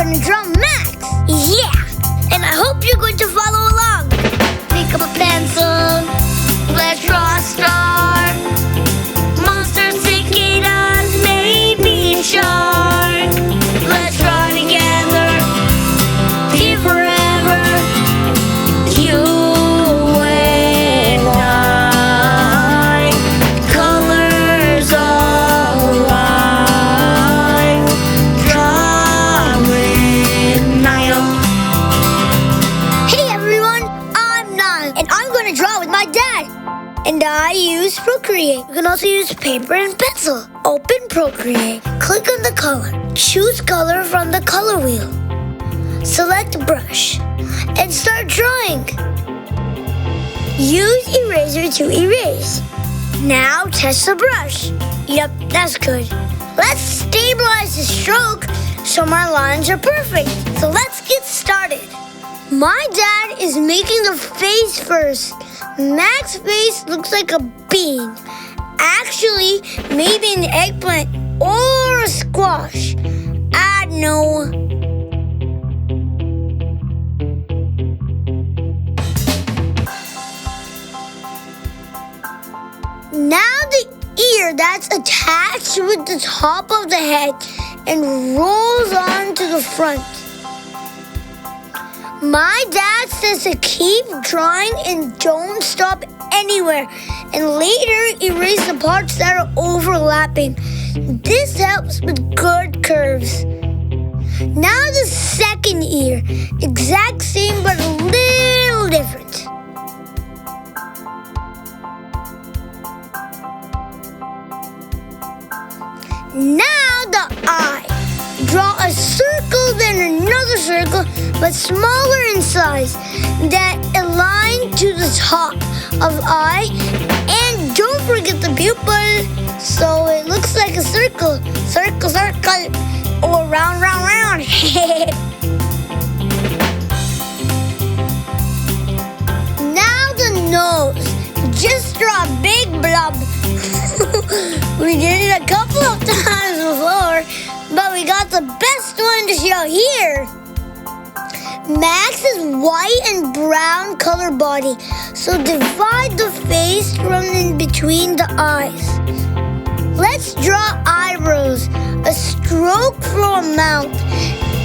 gonna draw Max. Yeah, and I hope you're going to follow along. Pick up a pencil, let's draw a star. Monster, cicadas, maybe a shark. Let's draw together, here forever. You and I, colors alive. Draw with Nyle. Hey everyone, I'm Nyle, and I'm gonna draw with my dad. And I use Procreate. You can also use paper and pencil. Open Procreate, click on the color. Choose color from the color wheel. Select brush and start drawing. Use eraser to erase. Now test the brush. Yep, that's good. Let's stabilize the stroke so my lines are perfect. So let's get started. My dad is making the face first. Max's face looks like a bean. Actually, maybe an eggplant or a squash. I know. Now the ear that's attached with the top of the head and rolls on to the front. My dad says to keep drawing and don't stop anywhere, and later erase the parts that are overlapping. This helps with good curves. Now the second ear, exact same but a little different. Now the eye. Draw a circle, then another circle, but smaller in size, that align to the top of eye. And don't forget the pupil, so it looks like a circle. Circle, circle, or round, round, round. Now the nose. Just draw a big blob. We did it a couple of times before, but we got the best one to show here. Max's white and brown color body, so divide the face from in between the eyes. Let's draw eyebrows, a stroke for a mouth,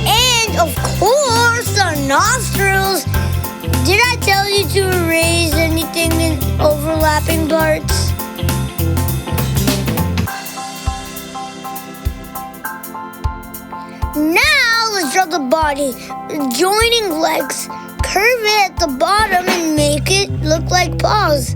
and of course the nostrils. Did I tell you to erase anything in overlapping parts? Now let's draw the body, joining legs, curve it at the bottom and make it look like paws.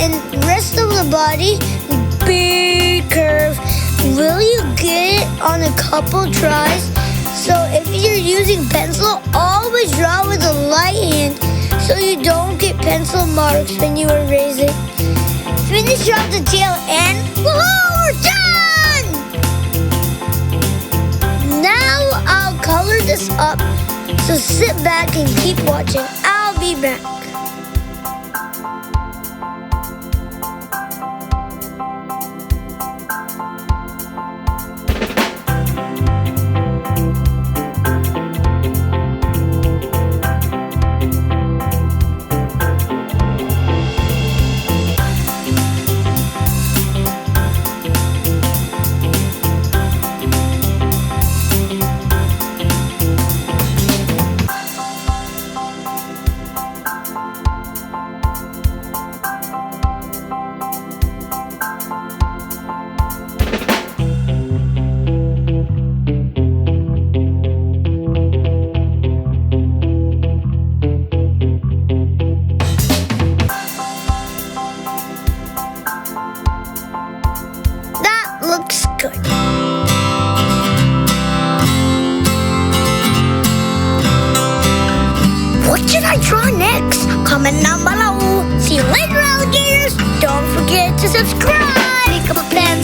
And rest of the body, big curve. Will you get it on a couple tries? So if you're using pencil, always draw with a light hand so you don't get pencil marks when you erase it. Finish off the tail and woohoo, we're done! Now I'll color this up, so sit back and keep watching. I'll be back. good. What should I draw next? Comment down below. See you later, alligators. Don't forget to subscribe. Pick up a pencil.